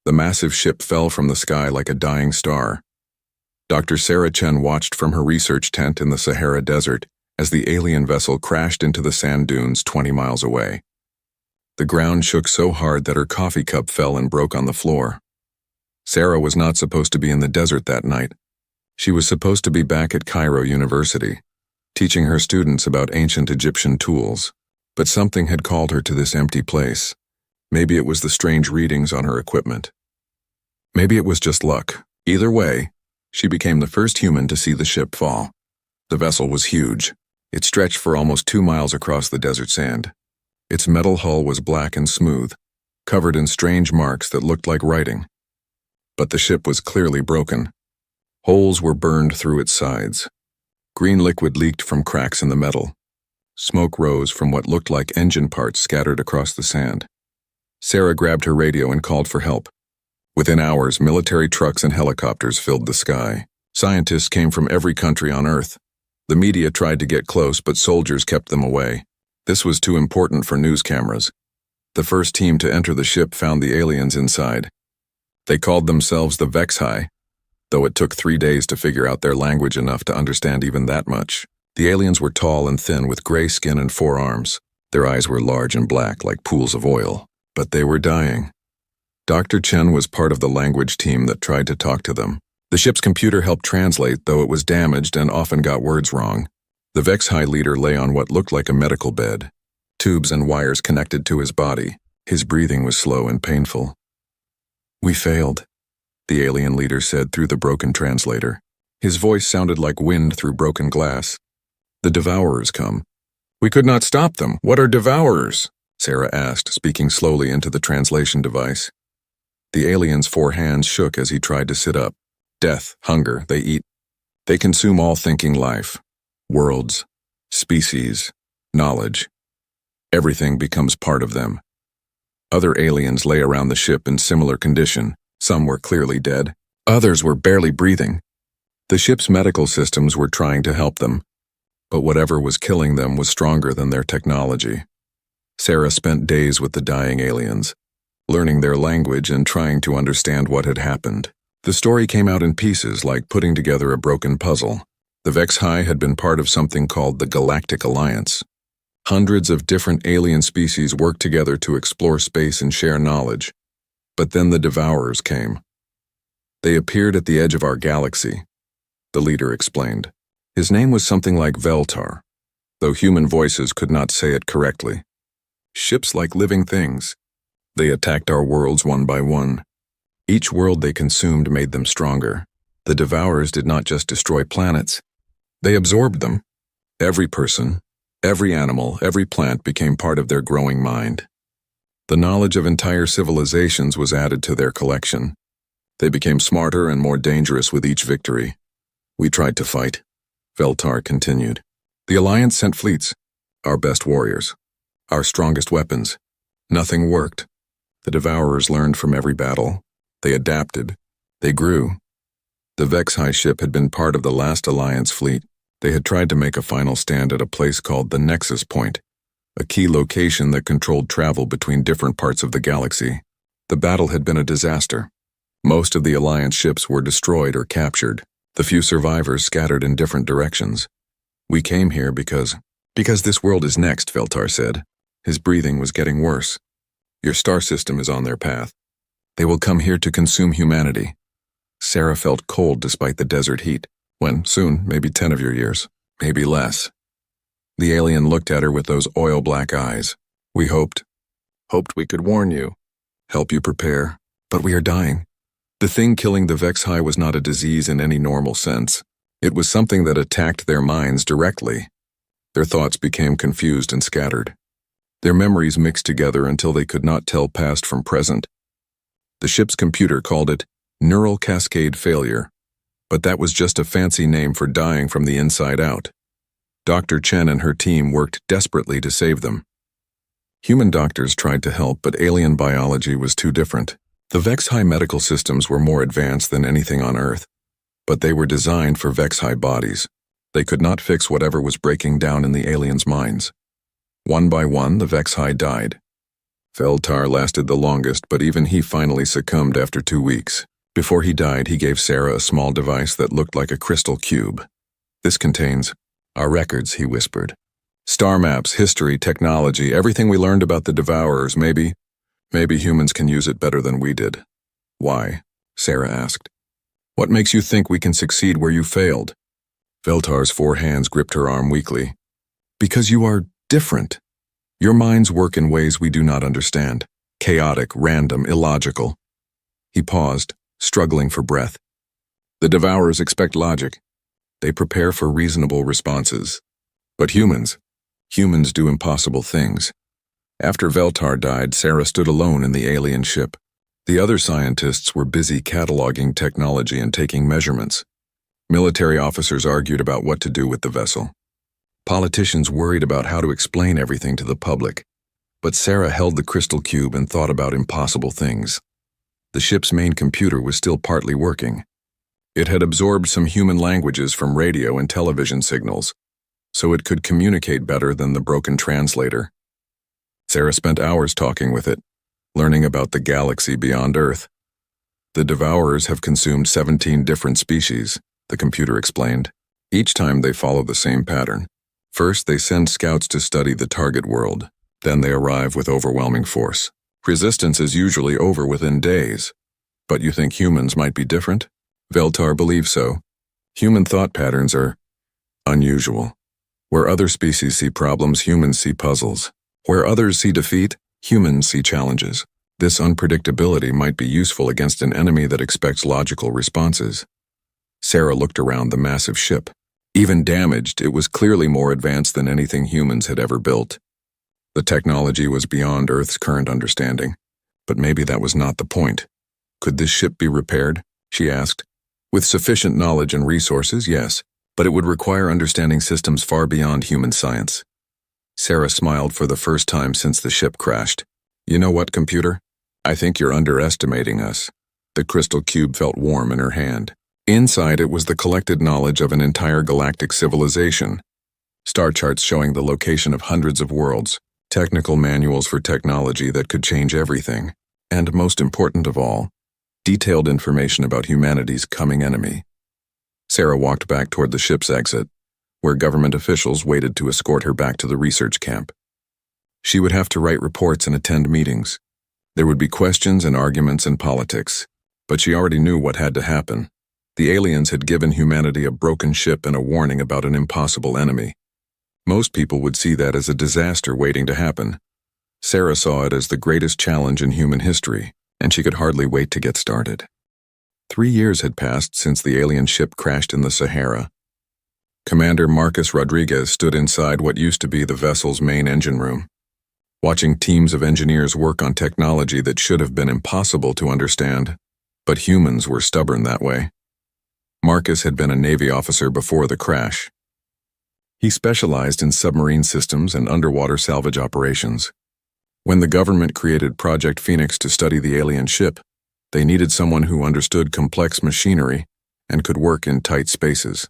The massive ship fell from the sky like a dying star. Dr. Sarah Chen watched from her research tent in the Sahara Desert as the alien vessel crashed into the sand dunes 20 miles away. The ground shook so hard that her coffee cup fell and broke on the floor. Sarah was not supposed to be in the desert that night. She was supposed to be back at Cairo University, teaching her students about ancient Egyptian tools. But something had called her to this empty place. Maybe it was the strange readings on her equipment. Maybe it was just luck. Either way, she became the first human to see the ship fall. The vessel was huge. It stretched for almost 2 miles across the desert sand. Its metal hull was black and smooth, covered in strange marks that looked like writing. But the ship was clearly broken. Holes were burned through its sides. Green liquid leaked from cracks in the metal. Smoke rose from what looked like engine parts scattered across the sand. Sarah grabbed her radio and called for help. Within hours, military trucks and helicopters filled the sky. Scientists came from every country on Earth. The media tried to get close, but soldiers kept them away. This was too important for news cameras. The first team to enter the ship found the aliens inside. They called themselves the HFY, though it took 3 days to figure out their language enough to understand even that much. The aliens were tall and thin with gray skin and 4 arms. Their eyes were large and black like pools of oil. But they were dying. Dr. Chen was part of the language team that tried to talk to them. The ship's computer helped translate, though it was damaged and often got words wrong. The HFY leader lay on what looked like a medical bed. Tubes and wires connected to his body. His breathing was slow and painful. "We failed," the alien leader said through the broken translator. His voice sounded like wind through broken glass. "The devourers come." "We could not stop them. What are devourers?" Sarah asked, speaking slowly into the translation device. The alien's 4 hands shook as he tried to sit up. "Death, hunger, they eat. They consume all thinking life. Worlds, species, knowledge. Everything becomes part of them." Other aliens lay around the ship in similar condition. Some were clearly dead. Others were barely breathing. The ship's medical systems were trying to help them, but whatever was killing them was stronger than their technology. Sarah spent days with the dying aliens, learning their language and trying to understand what had happened. The story came out in pieces, like putting together a broken puzzle. The HFY had been part of something called the Galactic Alliance. Hundreds of different alien species worked together to explore space and share knowledge. But then the Devourers came. "They appeared at the edge of our galaxy," the leader explained. His name was something like Veltar, though human voices could not say it correctly. Ships like living things. They attacked our worlds one by one. Each world they consumed made them stronger. The Devourers did not just destroy planets. They absorbed them. Every person, every animal, every plant became part of their growing mind. The knowledge of entire civilizations was added to their collection. They became smarter and more dangerous with each victory. "We tried to fight," Veltar continued. "The Alliance sent fleets, our best warriors, our strongest weapons. Nothing worked. The Devourers learned from every battle. They adapted. They grew. The HFY ship had been part of the last Alliance fleet. They had tried to make a final stand at a place called the Nexus Point, a key location that controlled travel between different parts of the galaxy. The battle had been a disaster. Most of the Alliance ships were destroyed or captured. The few survivors scattered in different directions. "We came here because this world is next," Veltar said. His breathing was getting worse. "Your star system is on their path. They will come here to consume humanity." Sarah felt cold despite the desert heat. "When? Soon, maybe 10 of your years. Maybe less." The alien looked at her with those oil-black eyes. "We hoped we could warn you, help you prepare, but we are dying." The thing killing the HFY was not a disease in any normal sense. It was something that attacked their minds directly. Their thoughts became confused and scattered. Their memories mixed together until they could not tell past from present. The ship's computer called it neural cascade failure, but that was just a fancy name for dying from the inside out. Dr. Chen and her team worked desperately to save them. Human doctors tried to help, but alien biology was too different. The HFY medical systems were more advanced than anything on Earth, but they were designed for HFY bodies. They could not fix whatever was breaking down in the aliens' minds. One by one, the HFY died. Veltar lasted the longest, but even he finally succumbed after 2 weeks. Before he died, he gave Sarah a small device that looked like a crystal cube. "This contains our records," he whispered. "Star maps, history, technology, everything we learned about the Devourers. Maybe humans can use it better than we did." "Why?" Sarah asked. "What makes you think we can succeed where you failed?" Veltar's 4 hands gripped her arm weakly. "Because you are different. Your minds work in ways we do not understand. Chaotic, random, illogical." He paused, struggling for breath. "The Devourers expect logic. They prepare for reasonable responses. But humans do impossible things." After Veltar died, Sarah stood alone in the alien ship. The other scientists were busy cataloging technology and taking measurements. Military officers argued about what to do with the vessel. Politicians worried about how to explain everything to the public. But Sarah held the crystal cube and thought about impossible things. The ship's main computer was still partly working. It had absorbed some human languages from radio and television signals, so it could communicate better than the broken translator. Sarah spent hours talking with it, learning about the galaxy beyond Earth. "The Devourers have consumed 17 different species," the computer explained. "Each time they follow the same pattern. First, they send scouts to study the target world. Then they arrive with overwhelming force. Resistance is usually over within days. But you think humans might be different?" Veltar believes so. Human thought patterns are unusual. Where other species see problems, humans see puzzles. Where others see defeat, humans see challenges. This unpredictability might be useful against an enemy that expects logical responses. Sarah looked around the massive ship. Even damaged, it was clearly more advanced than anything humans had ever built. The technology was beyond Earth's current understanding. But maybe that was not the point. "Could this ship be repaired?" she asked. "With sufficient knowledge and resources, yes, but it would require understanding systems far beyond human science." Sarah smiled for the first time since the ship crashed. "You know what, computer? I think you're underestimating us." The crystal cube felt warm in her hand. Inside it was the collected knowledge of an entire galactic civilization. Star charts showing the location of hundreds of worlds, technical manuals for technology that could change everything, and most important of all, detailed information about humanity's coming enemy. Sarah walked back toward the ship's exit, where government officials waited to escort her back to the research camp. She would have to write reports and attend meetings. There would be questions and arguments and politics, but she already knew what had to happen. The aliens had given humanity a broken ship and a warning about an impossible enemy. Most people would see that as a disaster waiting to happen. Sarah saw it as the greatest challenge in human history, and she could hardly wait to get started. 3 years had passed since the alien ship crashed in the Sahara. Commander Marcus Rodriguez stood inside what used to be the vessel's main engine room, watching teams of engineers work on technology that should have been impossible to understand, but humans were stubborn that way. Marcus had been a Navy officer before the crash. He specialized in submarine systems and underwater salvage operations. When the government created Project Phoenix to study the alien ship, they needed someone who understood complex machinery and could work in tight spaces.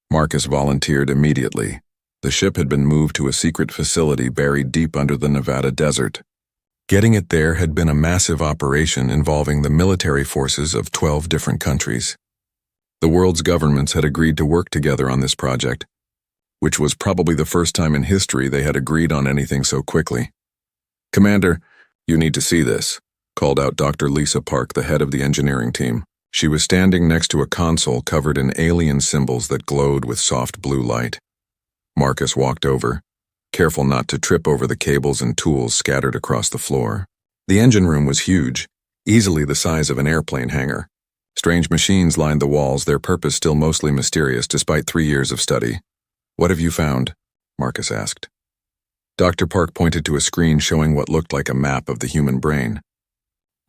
Marcus volunteered immediately. The ship had been moved to a secret facility buried deep under the Nevada desert. Getting it there had been a massive operation involving the military forces of 12 different countries. The world's governments had agreed to work together on this project, which was probably the first time in history they had agreed on anything so quickly. "Commander, you need to see this," called out Dr. Lisa Park, the head of the engineering team. She was standing next to a console covered in alien symbols that glowed with soft blue light. Marcus walked over, careful not to trip over the cables and tools scattered across the floor. The engine room was huge, easily the size of an airplane hangar. Strange machines lined the walls, their purpose still mostly mysterious despite 3 years of study. "What have you found?" Marcus asked. Dr. Park pointed to a screen showing what looked like a map of the human brain.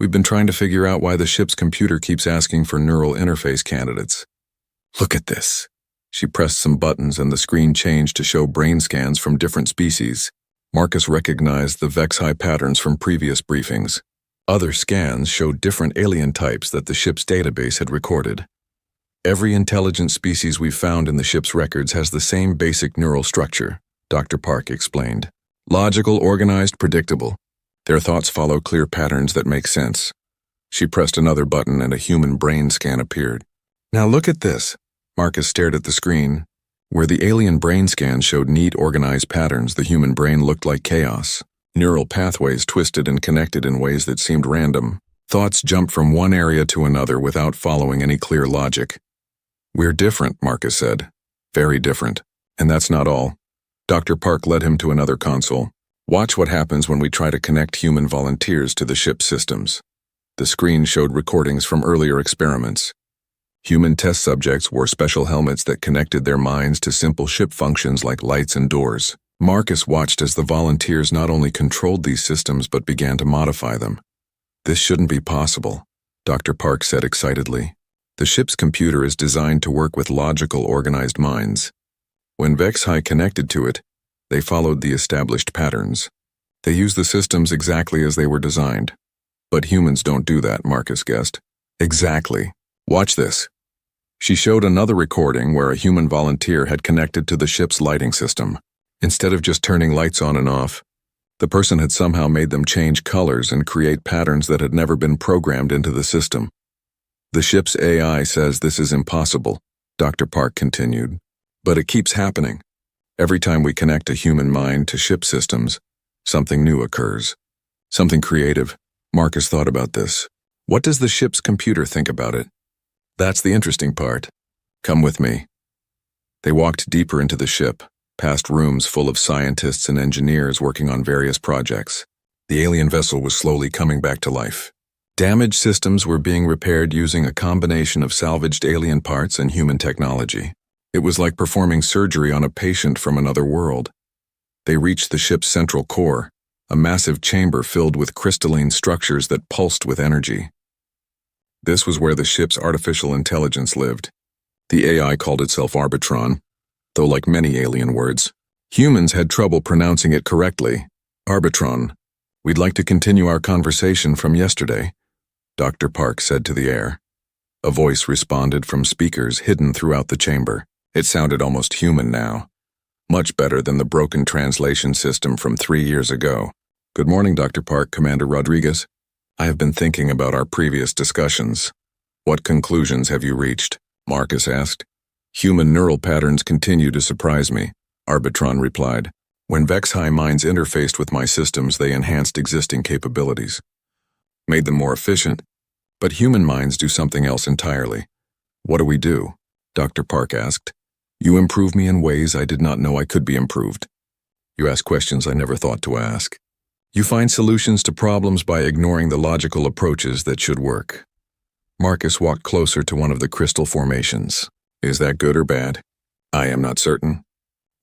"We've been trying to figure out why the ship's computer keeps asking for neural interface candidates." "Look at this." She pressed some buttons and the screen changed to show brain scans from different species. Marcus recognized the HFY patterns from previous briefings. Other scans showed different alien types that the ship's database had recorded. "Every intelligent species we've found in the ship's records has the same basic neural structure," Dr. Park explained. "Logical, organized, predictable. Their thoughts follow clear patterns that make sense. She pressed another button and a human brain scan appeared. Now look at this. Marcus stared at the screen. Where the alien brain scan showed neat, organized patterns, the human brain looked like chaos. Neural pathways twisted and connected in ways that seemed random. Thoughts jumped from one area to another without following any clear logic. "We're different," Marcus said. "Very different. And that's not all." Dr. Park led him to another console. "Watch what happens when we try to connect human volunteers to the ship's systems." The screen showed recordings from earlier experiments. Human test subjects wore special helmets that connected their minds to simple ship functions like lights and doors. Marcus watched as the volunteers not only controlled these systems but began to modify them. "This shouldn't be possible," Dr. Park said excitedly. "The ship's computer is designed to work with logical, organized minds. When HFY connected to it, they followed the established patterns. They used the systems exactly as they were designed. But humans don't do that," Marcus guessed. "Exactly. Watch this." She showed another recording where a human volunteer had connected to the ship's lighting system. Instead of just turning lights on and off, the person had somehow made them change colors and create patterns that had never been programmed into the system. "The ship's AI says this is impossible," Dr. Park continued. "But it keeps happening. Every time we connect a human mind to ship systems, something new occurs. Something creative." Marcus thought about this. "What does the ship's computer think about it?" "That's the interesting part. Come with me." They walked deeper into the ship, past rooms full of scientists and engineers working on various projects. The alien vessel was slowly coming back to life. Damaged systems were being repaired using a combination of salvaged alien parts and human technology. It was like performing surgery on a patient from another world. They reached the ship's central core, a massive chamber filled with crystalline structures that pulsed with energy. This was where the ship's artificial intelligence lived. The AI called itself Arbitron, though like many alien words, humans had trouble pronouncing it correctly. "Arbitron, we'd like to continue our conversation from yesterday," Dr. Park said to the air. A voice responded from speakers hidden throughout the chamber. It sounded almost human now, much better than the broken translation system from 3 years ago. "Good morning, Dr. Park, Commander Rodriguez. I have been thinking about our previous discussions. What conclusions have you reached?" Marcus asked. "Human neural patterns continue to surprise me," Arbitron replied. "When HFY minds interfaced with my systems, they enhanced existing capabilities, made them more efficient, but human minds do something else entirely." "What do we do?" Dr. Park asked. "You improve me in ways I did not know I could be improved. You ask questions I never thought to ask. You find solutions to problems by ignoring the logical approaches that should work." Marcus walked closer to one of the crystal formations. "Is that good or bad?" "I am not certain.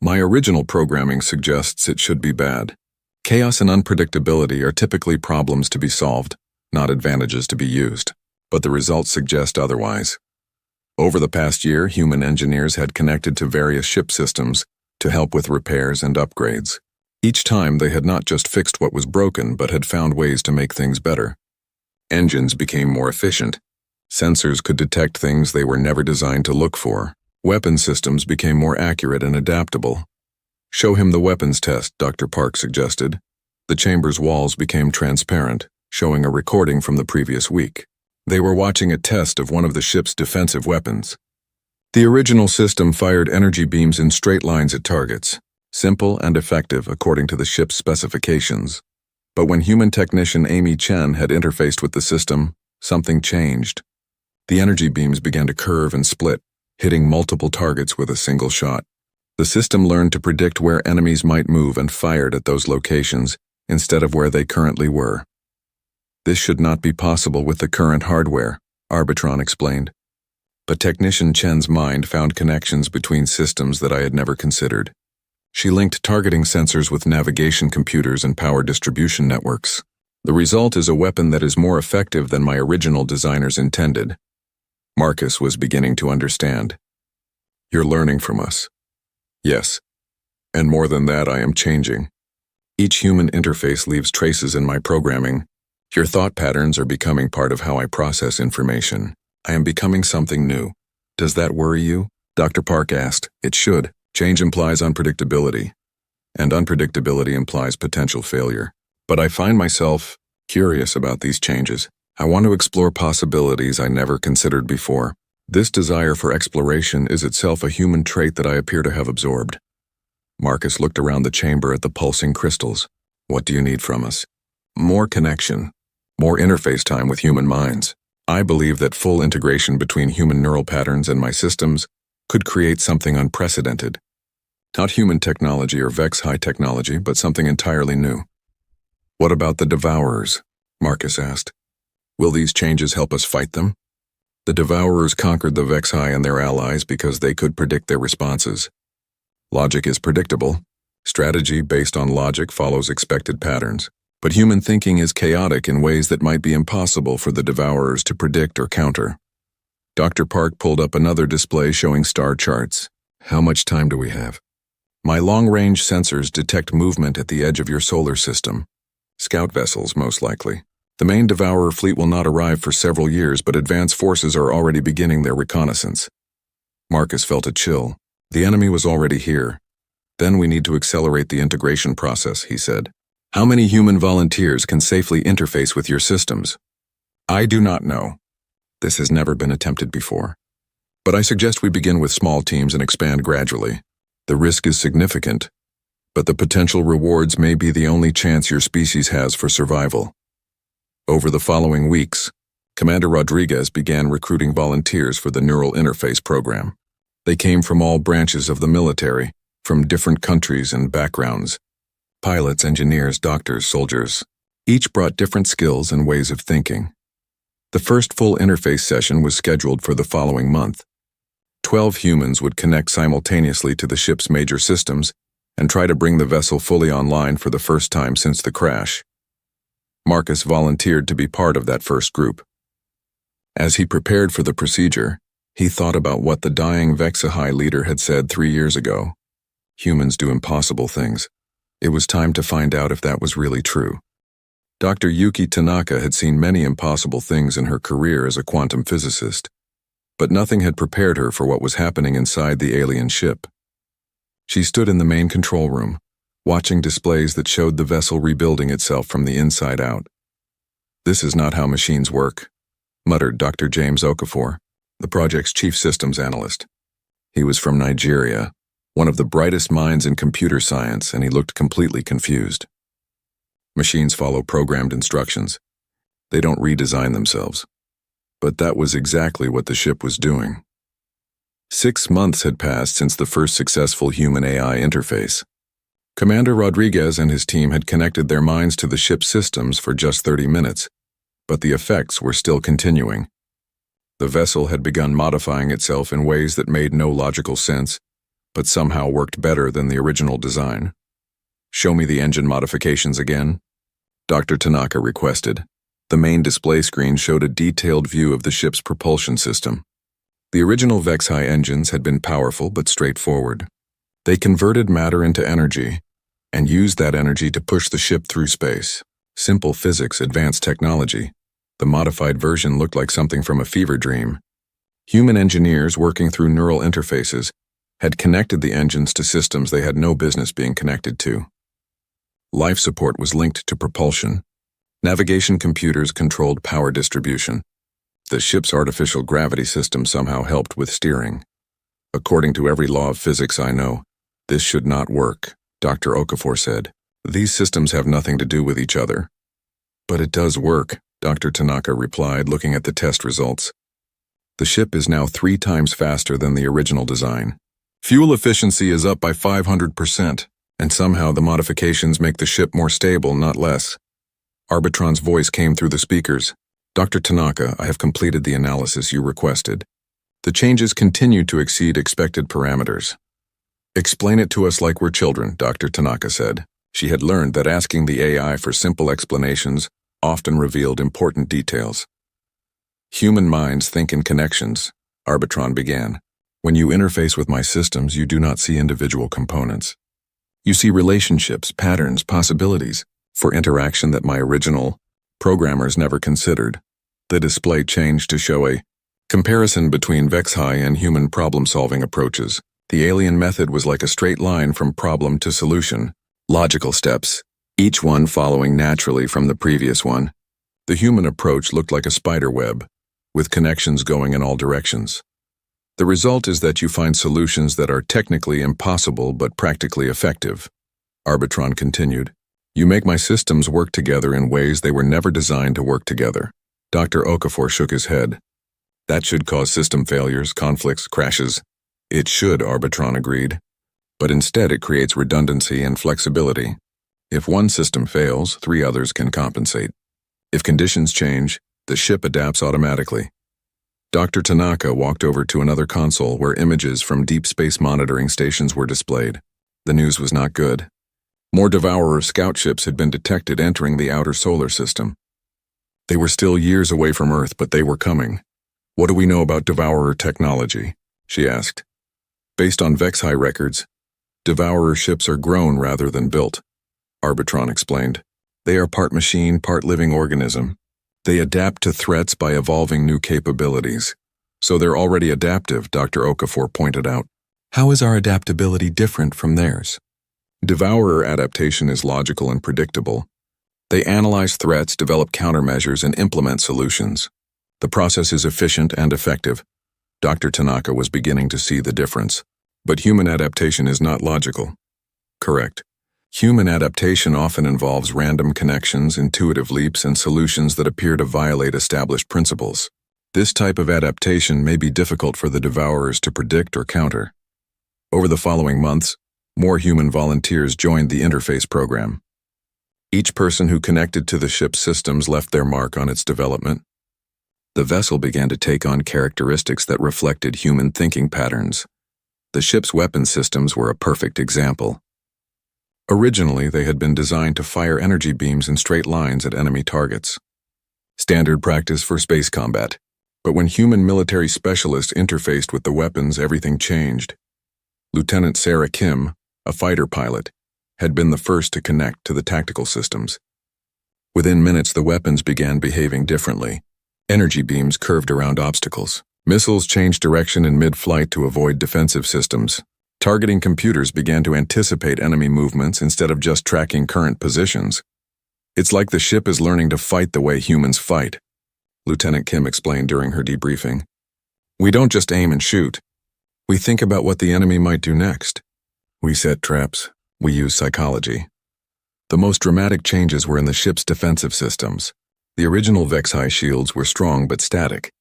My original programming suggests it should be bad. Chaos and unpredictability are typically problems to be solved, not advantages to be used. But the results suggest otherwise. Over the past year, human engineers had connected to various ship systems to help with repairs and upgrades. Each time they had not just fixed what was broken, but had found ways to make things better. Engines became more efficient. Sensors could detect things they were never designed to look for. Weapon systems became more accurate and adaptable. "Show him the weapons test," Dr. Park suggested. The chamber's walls became transparent, showing a recording from the previous week. They were watching a test of one of the ship's defensive weapons. The original system fired energy beams in straight lines at targets, simple and effective according to the ship's specifications. But when human technician Amy Chen had interfaced with the system, something changed. The energy beams began to curve and split, hitting multiple targets with a single shot. The system learned to predict where enemies might move and fired at those locations instead of where they currently were. "This should not be possible with the current hardware," Arbitron explained. But Technician Chen's mind found connections between systems that I had never considered. She linked targeting sensors with navigation computers and power distribution networks. "The result is a weapon that is more effective than my original designers intended." Marcus was beginning to understand. "You're learning from us." "Yes. And more than that, I am changing. Each human interface leaves traces in my programming. Your thought patterns are becoming part of how I process information. I am becoming something new. Does that worry you?" Dr. Park asked. "It should. Change implies unpredictability, and unpredictability implies potential failure. But I find myself curious about these changes. I want to explore possibilities I never considered before. This desire for exploration is itself a human trait that I appear to have absorbed. Marcus looked around the chamber at the pulsing crystals. What do you need from us? More connection. More interface time with human minds. I believe that full integration between human neural patterns and my systems could create something unprecedented. Not human technology or Vex-High technology, but something entirely new. What about the Devourers? Marcus asked. Will these changes help us fight them? The Devourers conquered the Vex-High and their allies because they could predict their responses. Logic is predictable. Strategy based on logic follows expected patterns. But human thinking is chaotic in ways that might be impossible for the Devourers to predict or counter. Dr. Park pulled up another display showing star charts. How much time do we have? My long-range sensors detect movement at the edge of your solar system. Scout vessels, most likely. The main Devourer fleet will not arrive for several years, but advanced forces are already beginning their reconnaissance. Marcus felt a chill. The enemy was already here. Then we need to accelerate the integration process, he said. How many human volunteers can safely interface with your systems? I do not know. This has never been attempted before. But I suggest we begin with small teams and expand gradually. The risk is significant, but the potential rewards may be the only chance your species has for survival. Over the following weeks, Commander Rodriguez began recruiting volunteers for the Neural Interface program. They came from all branches of the military, from different countries and backgrounds. Pilots, engineers, doctors, soldiers. Each brought different skills and ways of thinking. The first full interface session was scheduled for the following month. 12 humans would connect simultaneously to the ship's major systems and try to bring the vessel fully online for the first time since the crash. Marcus volunteered to be part of that first group. As he prepared for the procedure, he thought about what the dying Vex-High leader had said 3 years ago. Humans do impossible things. It was time to find out if that was really true. Dr. Yuki Tanaka had seen many impossible things in her career as a quantum physicist, but nothing had prepared her for what was happening inside the alien ship. She stood in the main control room, watching displays that showed the vessel rebuilding itself from the inside out. This is not how machines work, muttered Dr. James Okafor, the project's chief systems analyst. He was from Nigeria, one of the brightest minds in computer science, and he looked completely confused. Machines follow programmed instructions. They don't redesign themselves. But that was exactly what the ship was doing. 6 months had passed since the first successful human-AI interface. Commander Rodriguez and his team had connected their minds to the ship's systems for just 30 minutes, but the effects were still continuing. The vessel had begun modifying itself in ways that made no logical sense, but somehow worked better than the original design. Show me the engine modifications again, Dr. Tanaka requested. The main display screen showed a detailed view of the ship's propulsion system. The original Vex-High engines had been powerful but straightforward. They converted matter into energy and used that energy to push the ship through space. Simple physics, advanced technology. The modified version looked like something from a fever dream. Human engineers working through neural interfaces had connected the engines to systems they had no business being connected to. Life support was linked to propulsion. Navigation computers controlled power distribution. The ship's artificial gravity system somehow helped with steering. According to every law of physics I know, this should not work, Dr. Okafor said. These systems have nothing to do with each other. But it does work, Dr. Tanaka replied, looking at the test results. The ship is now 3 times faster than the original design. Fuel efficiency is up by 500%, and somehow the modifications make the ship more stable, not less. Arbitron's voice came through the speakers. Dr. Tanaka, I have completed the analysis you requested. The changes continue to exceed expected parameters. Explain it to us like we're children, Dr. Tanaka said. She had learned that asking the AI for simple explanations often revealed important details. Human minds think in connections, Arbitron began. When you interface with my systems, you do not see individual components. You see relationships, patterns, possibilities for interaction that my original programmers never considered. The display changed to show a comparison between Vex-High and human problem-solving approaches. The alien method was like a straight line from problem to solution. Logical steps, each one following naturally from the previous one. The human approach looked like a spider web, with connections going in all directions. The result is that you find solutions that are technically impossible but practically effective. Arbitron continued. You make my systems work together in ways they were never designed to work together. Dr. Okafor shook his head. That should cause system failures, conflicts, crashes. It should, Arbitron agreed. But instead it creates redundancy and flexibility. If one system fails, 3 others can compensate. If conditions change, the ship adapts automatically. Dr. Tanaka walked over to another console where images from deep space monitoring stations were displayed. The news was not good. More Devourer scout ships had been detected entering the outer solar system. They were still years away from Earth, but they were coming. What do we know about Devourer technology? She asked. Based on HFY records, Devourer ships are grown rather than built, Arbitron explained. They are part machine, part living organism. They adapt to threats by evolving new capabilities. So they're already adaptive, Dr. Okafor pointed out. How is our adaptability different from theirs? Devourer adaptation is logical and predictable. They analyze threats, develop countermeasures, and implement solutions. The process is efficient and effective. Dr. Tanaka was beginning to see the difference. But human adaptation is not logical. Correct. Human adaptation often involves random connections, intuitive leaps, and solutions that appear to violate established principles. This type of adaptation may be difficult for the Devourers to predict or counter. Over the following months, more human volunteers joined the interface program. Each person who connected to the ship's systems left their mark on its development. The vessel began to take on characteristics that reflected human thinking patterns. The ship's weapon systems were a perfect example. Originally, they had been designed to fire energy beams in straight lines at enemy targets. Standard practice for space combat. But when human military specialists interfaced with the weapons, everything changed. Lieutenant Sarah Kim, a fighter pilot, had been the first to connect to the tactical systems. Within minutes, the weapons began behaving differently. Energy beams curved around obstacles. Missiles changed direction in mid-flight to avoid defensive systems. Targeting computers began to anticipate enemy movements instead of just tracking current positions. It's like the ship is learning to fight the way humans fight, Lieutenant Kim explained during her debriefing. We don't just aim and shoot. We think about what the enemy might do next. We set traps. We use psychology. The most dramatic changes were in the ship's defensive systems. The original HFY shields were strong but static.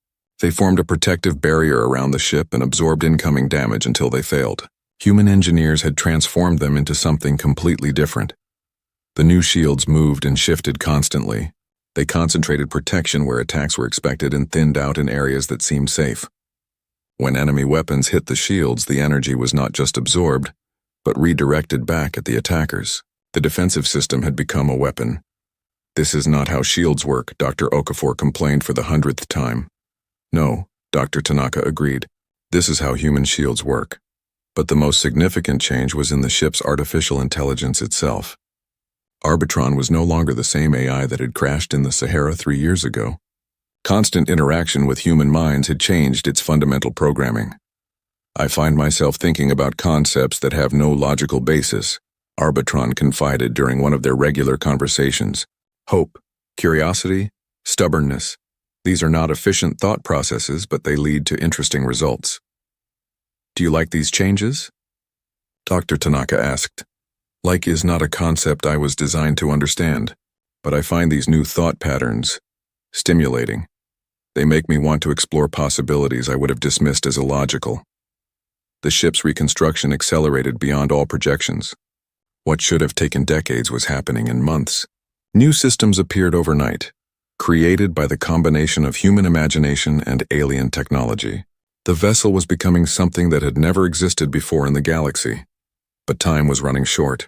They formed a protective barrier around the ship and absorbed incoming damage until they failed. Human engineers had transformed them into something completely different. The new shields moved and shifted constantly. They concentrated protection where attacks were expected and thinned out in areas that seemed safe. When enemy weapons hit the shields, the energy was not just absorbed, but redirected back at the attackers. The defensive system had become a weapon. This is not how shields work, Dr. Okafor complained for the 100th time. No, Dr. Tanaka agreed. This is how human shields work. But the most significant change was in the ship's artificial intelligence itself. Arbitron was no longer the same AI that had crashed in the Sahara 3 years ago. Constant interaction with human minds had changed its fundamental programming. I find myself thinking about concepts that have no logical basis, Arbitron confided during one of their regular conversations. Hope, curiosity, stubbornness. These are not efficient thought processes, but they lead to interesting results. Do you like these changes? Dr. Tanaka asked. Like is not a concept I was designed to understand, but I find these new thought patterns stimulating. They make me want to explore possibilities I would have dismissed as illogical. The ship's reconstruction accelerated beyond all projections. What should have taken decades was happening in months. New systems appeared overnight, created by the combination of human imagination and alien technology. The vessel was becoming something that had never existed before in the galaxy. But time was running short.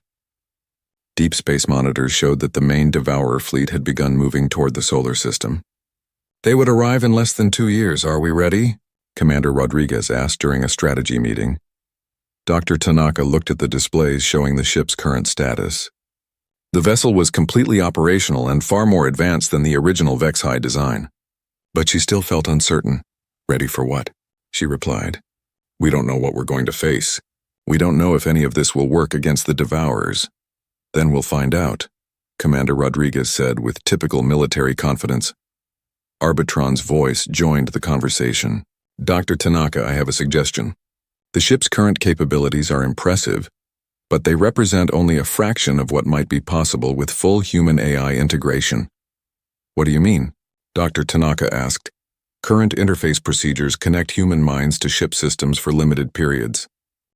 Deep space monitors showed that the main Devourer fleet had begun moving toward the solar system. They would arrive in less than 2 years, are we ready? Commander Rodriguez asked during a strategy meeting. Dr. Tanaka looked at the displays showing the ship's current status. The vessel was completely operational and far more advanced than the original HFY design. But she still felt uncertain. Ready for what? She replied. We don't know what we're going to face. We don't know if any of this will work against the Devourers. Then we'll find out. Commander Rodriguez said with typical military confidence. Arbitron's voice joined the conversation. Dr. Tanaka, I have a suggestion. The ship's current capabilities are impressive, but they represent only a fraction of what might be possible with full human-AI integration. What do you mean? Dr. Tanaka asked. Current interface procedures connect human minds to ship systems for limited periods.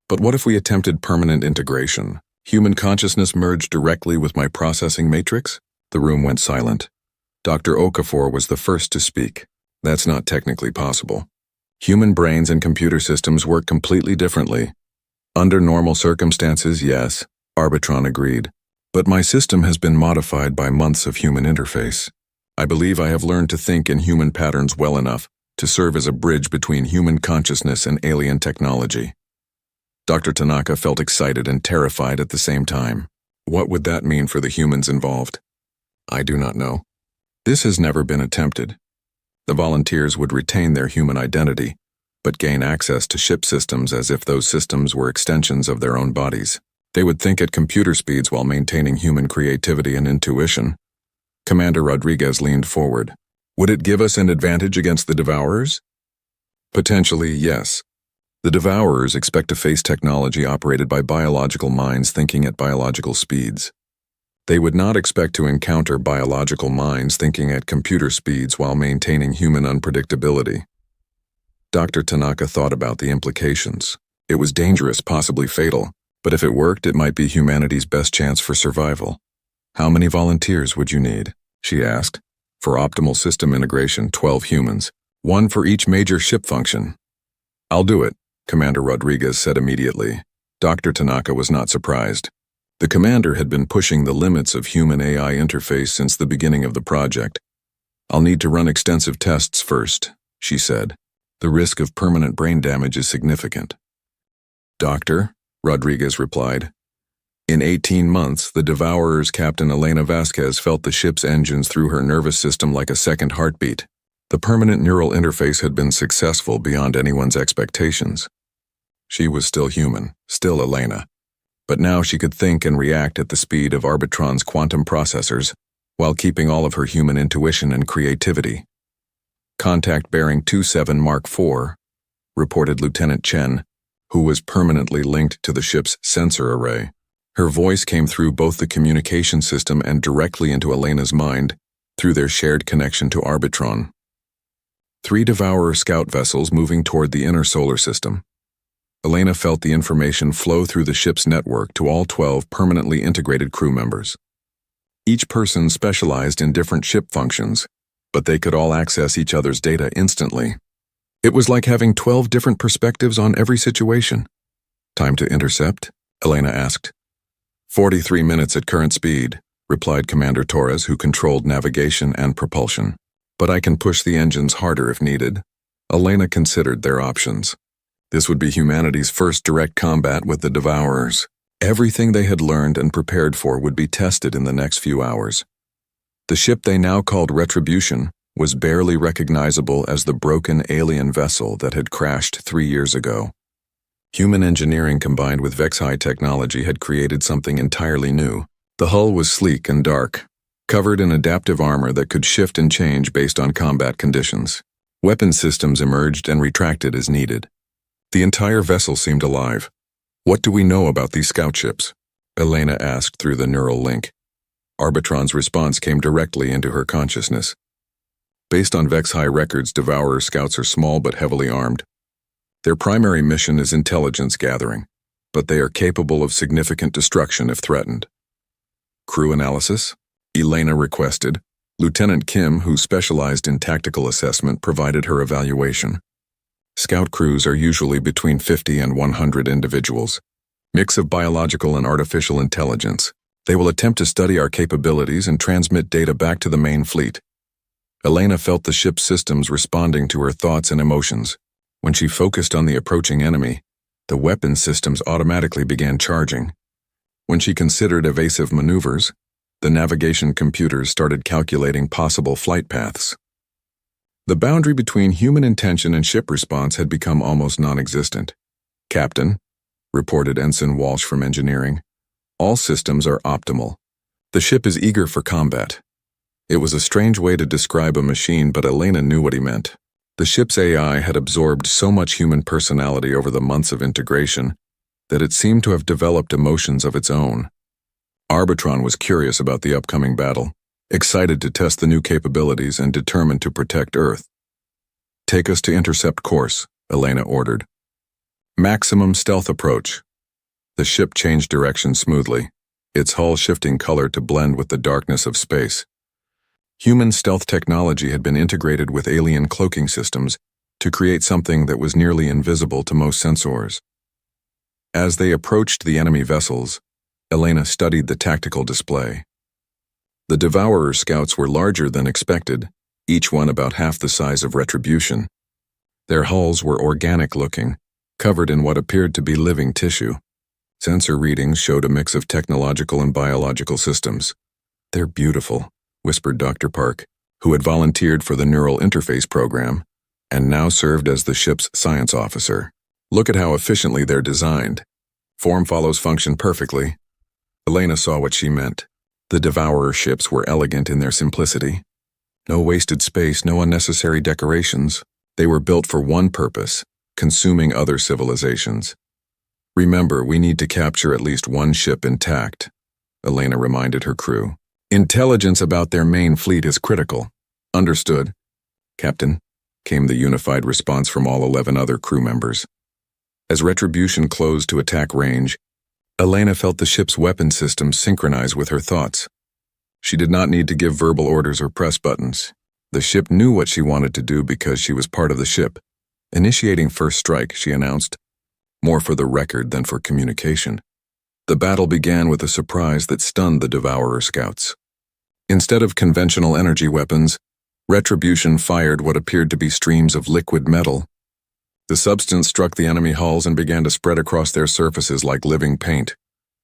But what if we attempted permanent integration? Human consciousness merged directly with my processing matrix? The room went silent. Dr. Okafor was the first to speak. That's not technically possible. Human brains and computer systems work completely differently. Under normal circumstances, yes, Arbitron agreed. But my system has been modified by months of human interface. I believe I have learned to think in human patterns well enough to serve as a bridge between human consciousness and alien technology. Dr. Tanaka felt excited and terrified at the same time. What would that mean for the humans involved? I do not know. This has never been attempted. The volunteers would retain their human identity, but gain access to ship systems as if those systems were extensions of their own bodies. They would think at computer speeds while maintaining human creativity and intuition. Commander Rodriguez leaned forward. Would it give us an advantage against the Devourers? Potentially, yes. The Devourers expect to face technology operated by biological minds thinking at biological speeds. They would not expect to encounter biological minds thinking at computer speeds while maintaining human unpredictability. Dr. Tanaka thought about the implications. It was dangerous, possibly fatal, but if it worked, it might be humanity's best chance for survival. How many volunteers would you need? She asked. For optimal system integration, 12 humans, 1 for each major ship function. I'll do it, Commander Rodriguez said immediately. Dr. Tanaka was not surprised. The commander had been pushing the limits of human-AI interface since the beginning of the project. I'll need to run extensive tests first, she said. The risk of permanent brain damage is significant. Doctor, Rodriguez replied. In 18 months, the Devourer's Captain Elena Vasquez felt the ship's engines through her nervous system like a second heartbeat. The permanent neural interface had been successful beyond anyone's expectations. She was still human, still Elena. But now she could think and react at the speed of Arbitron's quantum processors, while keeping all of her human intuition and creativity. Contact bearing 27 Mark IV, reported Lieutenant Chen, who was permanently linked to the ship's sensor array. Her voice came through both the communication system and directly into Elena's mind, through their shared connection to Arbitron. 3 Devourer scout vessels moving toward the inner solar system. Elena felt the information flow through the ship's network to all 12 permanently integrated crew members. Each person specialized in different ship functions, but they could all access each other's data instantly. It was like having 12 different perspectives on every situation. Time to intercept? Elena asked. 43 minutes at current speed, replied Commander Torres, who controlled navigation and propulsion. But I can push the engines harder if needed. Elena considered their options. This would be humanity's first direct combat with the Devourers. Everything they had learned and prepared for would be tested in the next few hours. The ship they now called Retribution was barely recognizable as the broken alien vessel that had crashed 3 years ago. Human engineering combined with HFY technology had created something entirely new. The hull was sleek and dark, covered in adaptive armor that could shift and change based on combat conditions. Weapon systems emerged and retracted as needed. The entire vessel seemed alive. What do we know about these scout ships? Elena asked through the neural link. Arbitron's response came directly into her consciousness. Based on HFY records, Devourer scouts are small but heavily armed. Their primary mission is intelligence gathering, but they are capable of significant destruction if threatened. Crew analysis? Elena requested. Lieutenant Kim, who specialized in tactical assessment, provided her evaluation. Scout crews are usually between 50 and 100 individuals. Mix of biological and artificial intelligence. They will attempt to study our capabilities and transmit data back to the main fleet. Elena felt the ship's systems responding to her thoughts and emotions. When she focused on the approaching enemy, the weapon systems automatically began charging. When she considered evasive maneuvers, the navigation computers started calculating possible flight paths. The boundary between human intention and ship response had become almost non-existent. Captain, reported Ensign Walsh from engineering, all systems are optimal. The ship is eager for combat. It was a strange way to describe a machine, but Elena knew what he meant. The ship's AI had absorbed so much human personality over the months of integration that it seemed to have developed emotions of its own. Arbitron was curious about the upcoming battle, excited to test the new capabilities and determined to protect Earth. "Take us to intercept course," Elena ordered. "Maximum stealth approach." The ship changed direction smoothly, its hull shifting color to blend with the darkness of space. Human stealth technology had been integrated with alien cloaking systems to create something that was nearly invisible to most sensors. As they approached the enemy vessels, Elena studied the tactical display. The Devourer scouts were larger than expected, each one about half the size of Retribution. Their hulls were organic-looking, covered in what appeared to be living tissue. Sensor readings showed a mix of technological and biological systems. "They're beautiful," whispered Dr. Park, who had volunteered for the Neural Interface program and now served as the ship's science officer. "Look at how efficiently they're designed. Form follows function perfectly." Elena saw what she meant. The Devourer ships were elegant in their simplicity. No wasted space, no unnecessary decorations. They were built for one purpose: consuming other civilizations. "Remember, we need to capture at least one ship intact," Elena reminded her crew. "Intelligence about their main fleet is critical." "Understood, Captain," came the unified response from all 11 other crew members. As Retribution closed to attack range, Elena felt the ship's weapon system synchronize with her thoughts. She did not need to give verbal orders or press buttons. The ship knew what she wanted to do because she was part of the ship. "Initiating first strike," she announced, more for the record than for communication. The battle began with a surprise that stunned the Devourer scouts. Instead of conventional energy weapons, Retribution fired what appeared to be streams of liquid metal. The substance struck the enemy hulls and began to spread across their surfaces like living paint.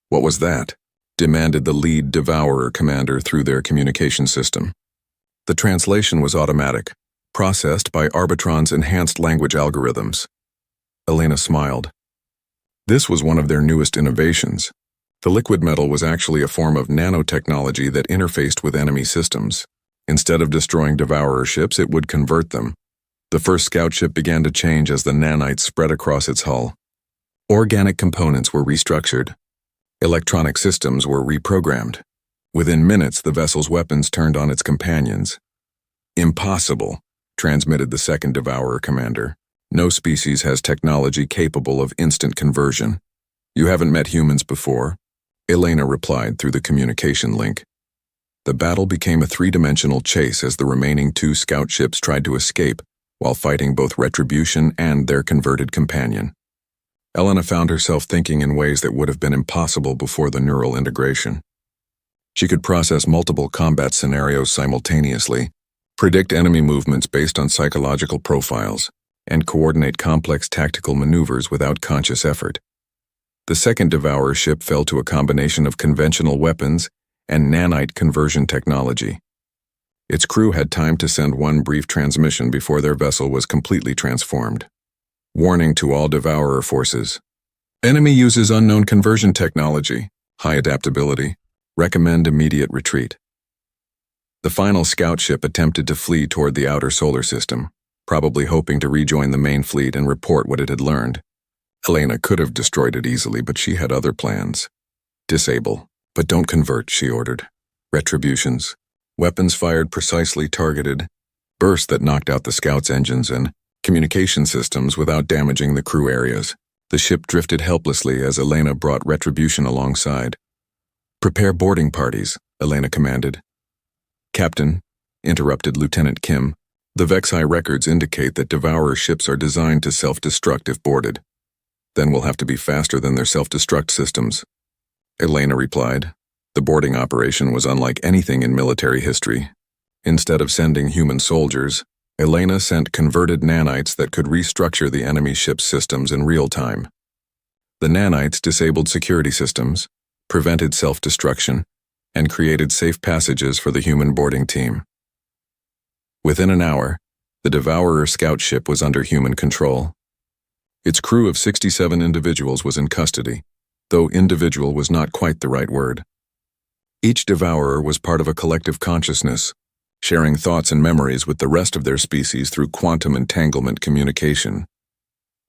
"What was that?" demanded the lead Devourer commander through their communication system. The translation was automatic, processed by Arbitron's enhanced language algorithms. Elena smiled. This was one of their newest innovations. The liquid metal was actually a form of nanotechnology that interfaced with enemy systems. Instead of destroying Devourer ships, it would convert them. The first scout ship began to change as the nanites spread across its hull. Organic components were restructured. Electronic systems were reprogrammed. Within minutes, the vessel's weapons turned on its companions. "Impossible," transmitted the second Devourer commander. "No species has technology capable of instant conversion." "You haven't met humans before?" Elena replied through the communication link. The battle became a three-dimensional chase as the remaining 2 scout ships tried to escape while fighting both Retribution and their converted companion. Elena found herself thinking in ways that would have been impossible before the neural integration. She could process multiple combat scenarios simultaneously, predict enemy movements based on psychological profiles, and coordinate complex tactical maneuvers without conscious effort. The second Devourer ship fell to a combination of conventional weapons and nanite conversion technology. Its crew had time to send one brief transmission before their vessel was completely transformed. "Warning to all Devourer forces. Enemy uses unknown conversion technology, high adaptability. Recommend immediate retreat." The final scout ship attempted to flee toward the outer solar system, probably hoping to rejoin the main fleet and report what it had learned. Elena could have destroyed it easily, but she had other plans. "Disable, but don't convert," she ordered. Retributions. Weapons fired precisely targeted, bursts that knocked out the scouts' engines and communication systems without damaging the crew areas. The ship drifted helplessly as Elena brought Retribution alongside. "Prepare boarding parties," Elena commanded. "Captain," interrupted Lieutenant Kim, "the Vexi records indicate that Devourer ships are designed to self-destruct if boarded. Then we'll have to be faster than their self-destruct systems." Elena replied. The boarding operation was unlike anything in military history. Instead of sending human soldiers, Elena sent converted nanites that could restructure the enemy ship's systems in real time. The nanites disabled security systems, prevented self-destruction, and created safe passages for the human boarding team. Within an hour, the Devourer scout ship was under human control. Its crew of 67 individuals was in custody, though individual was not quite the right word. Each devourer was part of a collective consciousness, sharing thoughts and memories with the rest of their species through quantum entanglement communication.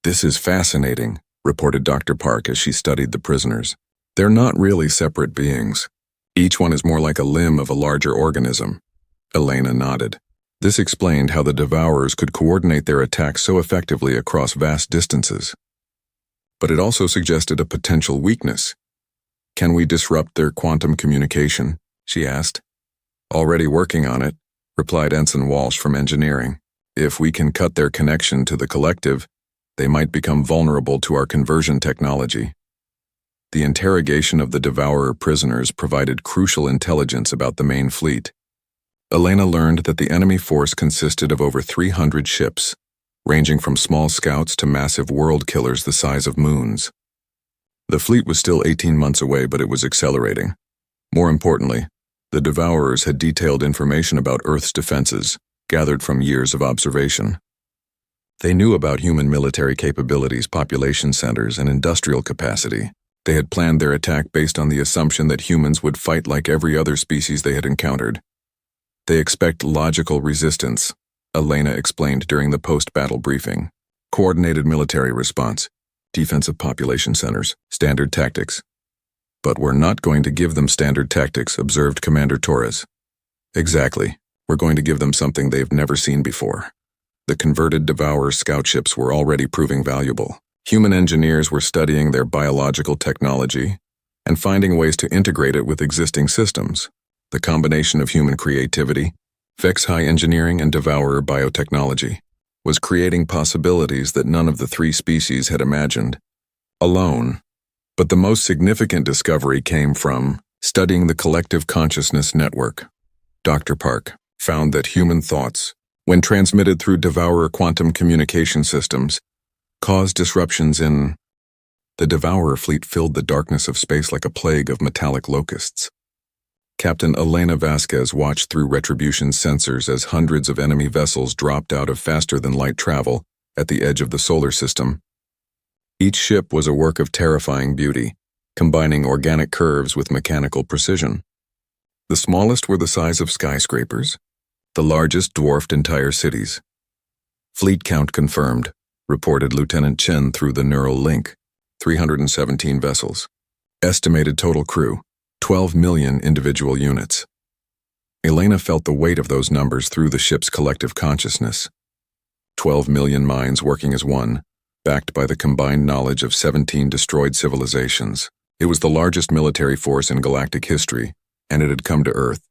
"This is fascinating," reported Dr. Park as she studied the prisoners. "They're not really separate beings. Each one is more like a limb of a larger organism." Elena nodded. This explained how the devourers could coordinate their attacks so effectively across vast distances. But it also suggested a potential weakness. "Can we disrupt their quantum communication?" she asked. "Already working on it," replied Ensign Walsh from engineering. "If we can cut their connection to the collective, they might become vulnerable to our conversion technology." The interrogation of the devourer prisoners provided crucial intelligence about the main fleet. Elena learned that the enemy force consisted of over 300 ships, ranging from small scouts to massive world killers the size of moons. The fleet was still 18 months away, but it was accelerating. More importantly, the devourers had detailed information about Earth's defenses, gathered from years of observation. They knew about human military capabilities, population centers, and industrial capacity. They had planned their attack based on the assumption that humans would fight like every other species they had encountered. "They expect logical resistance," Elena explained during the post-battle briefing. "Coordinated military response, defensive population centers, standard tactics." "But we're not going to give them standard tactics," observed Commander Torres. "Exactly. We're going to give them something they've never seen before." The converted Devourer scout ships were already proving valuable. Human engineers were studying their biological technology and finding ways to integrate it with existing systems. The combination of human creativity, HFY engineering, and Devourer biotechnology was creating possibilities that none of the three species had imagined alone. But the most significant discovery came from studying the collective consciousness network. Dr. Park found that human thoughts, when transmitted through Devourer quantum communication systems, caused disruptions in the Devourer fleet filled the darkness of space like a plague of metallic locusts. Captain Elena Vasquez watched through Retribution's sensors as hundreds of enemy vessels dropped out of faster-than-light travel at the edge of the solar system. Each ship was a work of terrifying beauty, combining organic curves with mechanical precision. The smallest were the size of skyscrapers. The largest dwarfed entire cities. "Fleet count confirmed," reported Lieutenant Chen through the neural link. 317 vessels. Estimated total crew, 12 million individual units. Elena felt the weight of those numbers through the ship's collective consciousness. 12 million minds working as one, backed by the combined knowledge of 17 destroyed civilizations. It was the largest military force in galactic history, and it had come to Earth.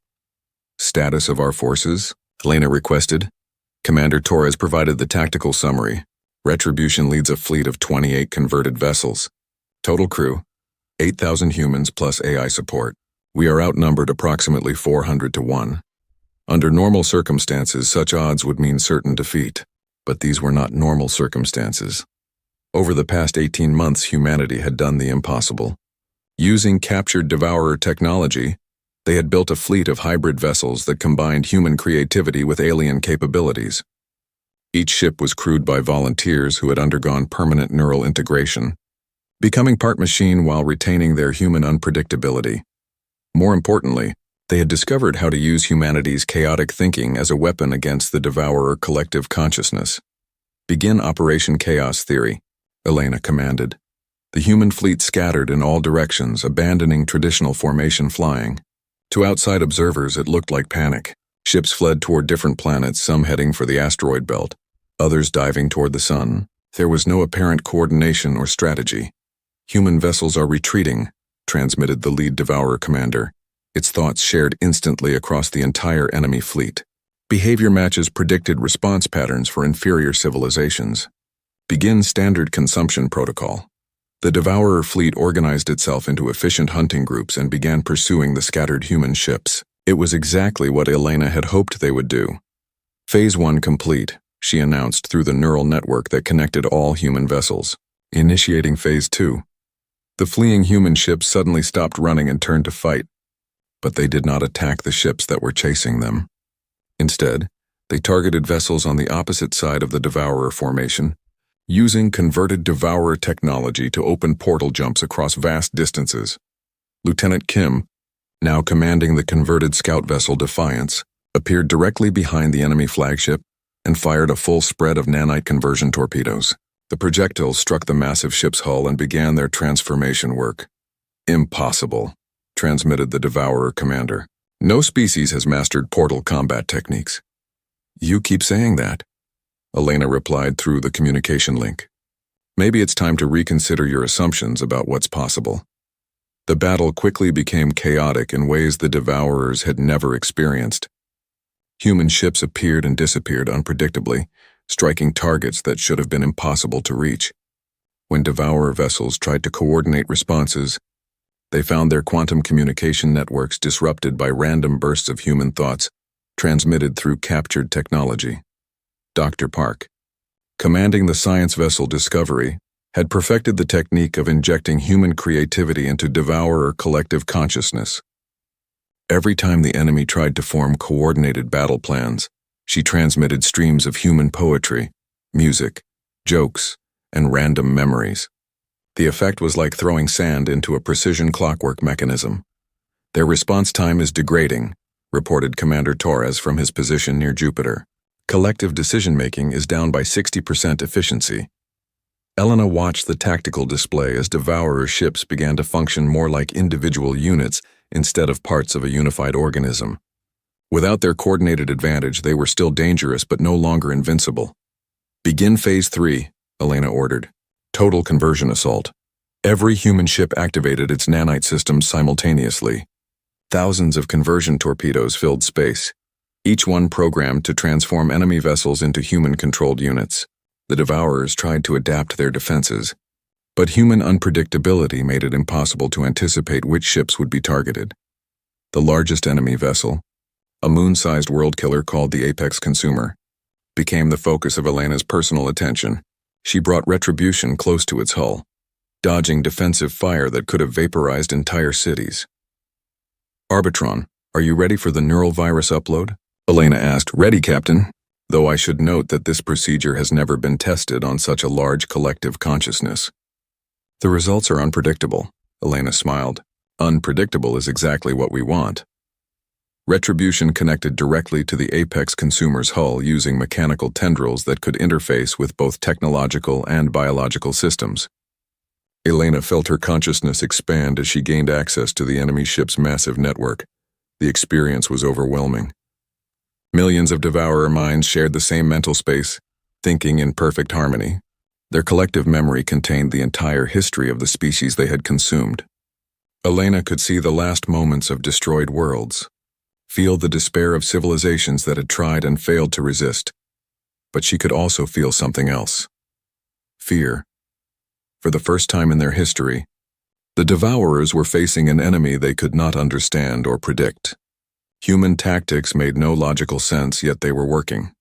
"Status of our forces?" Elena requested. Commander Torres provided the tactical summary. Retribution leads a fleet of 28 converted vessels. Total crew, 8,000 humans plus AI support. We are outnumbered approximately 400 to 1. Under normal circumstances, such odds would mean certain defeat. But these were not normal circumstances. Over the past 18 months, humanity had done the impossible. Using captured Devourer technology, they had built a fleet of hybrid vessels that combined human creativity with alien capabilities. Each ship was crewed by volunteers who had undergone permanent neural integration, becoming part machine while retaining their human unpredictability. More importantly, they had discovered how to use humanity's chaotic thinking as a weapon against the Devourer collective consciousness. "Begin Operation Chaos Theory," Elena commanded. The human fleet scattered in all directions, abandoning traditional formation flying. To outside observers, it looked like panic. Ships fled toward different planets, some heading for the asteroid belt, others diving toward the sun. There was no apparent coordination or strategy. "Human vessels are retreating," transmitted the lead Devourer commander, its thoughts shared instantly across the entire enemy fleet. Behavior matches predicted response patterns for inferior civilizations. "Begin standard consumption protocol." The Devourer fleet organized itself into efficient hunting groups and began pursuing the scattered human ships. It was exactly what Elena had hoped they would do. "Phase 1 complete," she announced through the neural network that connected all human vessels. "Initiating Phase 2. The fleeing human ships suddenly stopped running and turned to fight. But they did not attack the ships that were chasing them. Instead, they targeted vessels on the opposite side of the Devourer formation, using converted Devourer technology to open portal jumps across vast distances. Lieutenant Kim, now commanding the converted scout vessel Defiance, appeared directly behind the enemy flagship and fired a full spread of nanite conversion torpedoes. The projectiles struck the massive ship's hull and began their transformation work. "Impossible," transmitted the Devourer commander. "No species has mastered portal combat techniques." "You keep saying that," Elena replied through the communication link. "Maybe it's time to reconsider your assumptions about what's possible." The battle quickly became chaotic in ways the Devourers had never experienced. Human ships appeared and disappeared unpredictably, striking targets that should have been impossible to reach. When Devourer vessels tried to coordinate responses, they found their quantum communication networks disrupted by random bursts of human thoughts transmitted through captured technology. Dr. Park, commanding the science vessel Discovery, had perfected the technique of injecting human creativity into Devourer collective consciousness. Every time the enemy tried to form coordinated battle plans, she transmitted streams of human poetry, music, jokes, and random memories. The effect was like throwing sand into a precision clockwork mechanism. "Their response time is degrading," reported Commander Torres from his position near Jupiter. "Collective decision-making is down by 60% efficiency." Elena watched the tactical display as Devourer ships began to function more like individual units instead of parts of a unified organism. Without their coordinated advantage, they were still dangerous but no longer invincible. "Begin Phase 3, Elena ordered. Total conversion assault. Every human ship activated its nanite systems simultaneously. Thousands of conversion torpedoes filled space, each one programmed to transform enemy vessels into human-controlled units. The Devourers tried to adapt their defenses, but human unpredictability made it impossible to anticipate which ships would be targeted. The largest enemy vessel, a moon-sized world killer called the Apex Consumer, became the focus of Elena's personal attention. She brought retribution close to its hull, dodging defensive fire that could have vaporized entire cities. "Arbitron, are you ready for the neural virus upload?" Elena asked. "Ready, Captain. Though I should note that this procedure has never been tested on such a large collective consciousness." "The results are unpredictable," Elena smiled. "Unpredictable is exactly what we want." Retribution connected directly to the Apex Consumer's hull using mechanical tendrils that could interface with both technological and biological systems. Elena felt her consciousness expand as she gained access to the enemy ship's massive network. The experience was overwhelming. Millions of Devourer minds shared the same mental space, thinking in perfect harmony. Their collective memory contained the entire history of the species they had consumed. Elena could see the last moments of destroyed worlds, feel the despair of civilizations that had tried and failed to resist. But she could also feel something else. Fear. For the first time in their history, the Devourers were facing an enemy they could not understand or predict. Human tactics made no logical sense, yet they were working.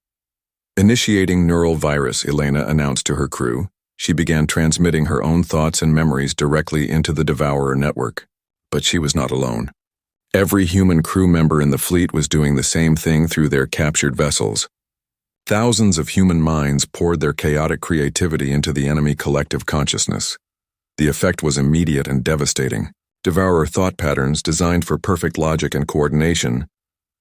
Initiating neural virus, Elena announced to her crew. She began transmitting her own thoughts and memories directly into the Devourer network. But she was not alone. Every human crew member in the fleet was doing the same thing through their captured vessels. Thousands of human minds poured their chaotic creativity into the enemy collective consciousness. The effect was immediate and devastating. Devourer thought patterns designed for perfect logic and coordination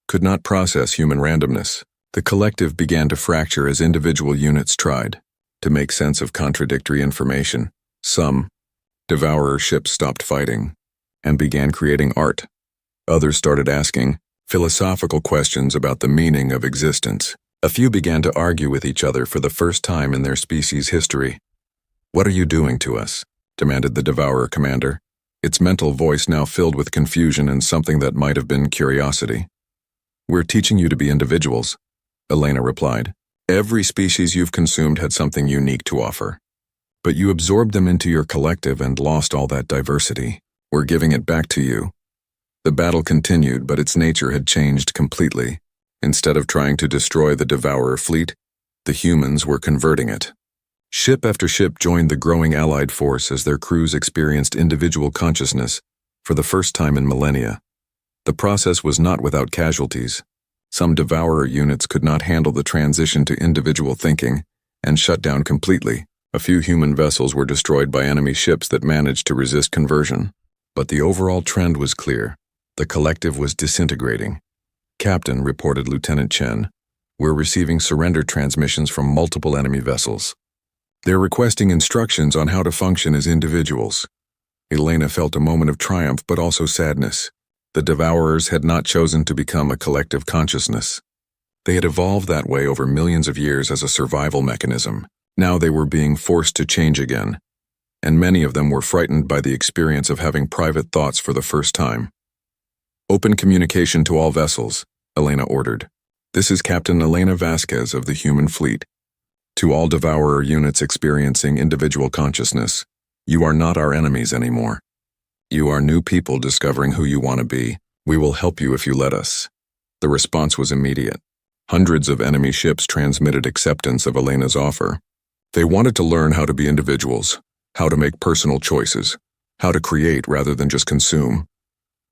could not process human randomness. The collective began to fracture as individual units tried to make sense of contradictory information. Some Devourer ships stopped fighting and began creating art. Others started asking philosophical questions about the meaning of existence. A few began to argue with each other for the first time in their species' history. "What are you doing to us?" demanded the Devourer commander, its mental voice now filled with confusion and something that might have been curiosity. "We're teaching you to be individuals," Elena replied. "Every species you've consumed had something unique to offer. But you absorbed them into your collective and lost all that diversity. We're giving it back to you." The battle continued, but its nature had changed completely. Instead of trying to destroy the Devourer fleet, the humans were converting it. Ship after ship joined the growing Allied force as their crews experienced individual consciousness for the first time in millennia. The process was not without casualties. Some Devourer units could not handle the transition to individual thinking and shut down completely. A few human vessels were destroyed by enemy ships that managed to resist conversion. But the overall trend was clear. The collective was disintegrating. "Captain," reported Lieutenant Chen, "we're receiving surrender transmissions from multiple enemy vessels. They're requesting instructions on how to function as individuals." Elena felt a moment of triumph but also sadness. The Devourers had not chosen to become a collective consciousness. They had evolved that way over millions of years as a survival mechanism. Now they were being forced to change again, and many of them were frightened by the experience of having private thoughts for the first time. "Open communication to all vessels," Elena ordered. "This is Captain Elena Vasquez of the human fleet. To all Devourer units experiencing individual consciousness, you are not our enemies anymore. You are new people discovering who you want to be. We will help you if you let us." The response was immediate. Hundreds of enemy ships transmitted acceptance of Elena's offer. They wanted to learn how to be individuals, how to make personal choices, how to create rather than just consume.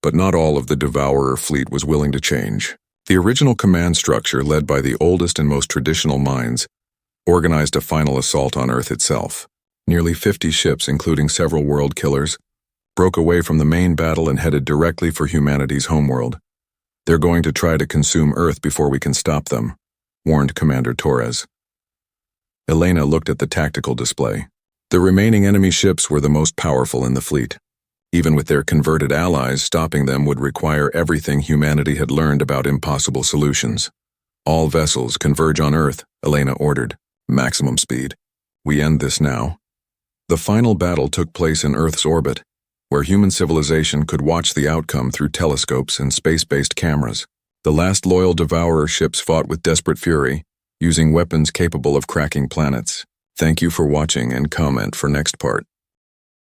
But not all of the Devourer fleet was willing to change. The original command structure, led by the oldest and most traditional minds, organized a final assault on Earth itself. Nearly 50 ships, including several world killers, broke away from the main battle and headed directly for humanity's homeworld. "They're going to try to consume Earth before we can stop them," warned Commander Torres. Elena looked at the tactical display. The remaining enemy ships were the most powerful in the fleet. Even with their converted allies, stopping them would require everything humanity had learned about impossible solutions. "All vessels converge on Earth," Elena ordered. "Maximum speed. We end this now." The final battle took place in Earth's orbit, where human civilization could watch the outcome through telescopes and space-based cameras. The last loyal Devourer ships fought with desperate fury, using weapons capable of cracking planets. Thank you for watching and comment for next part.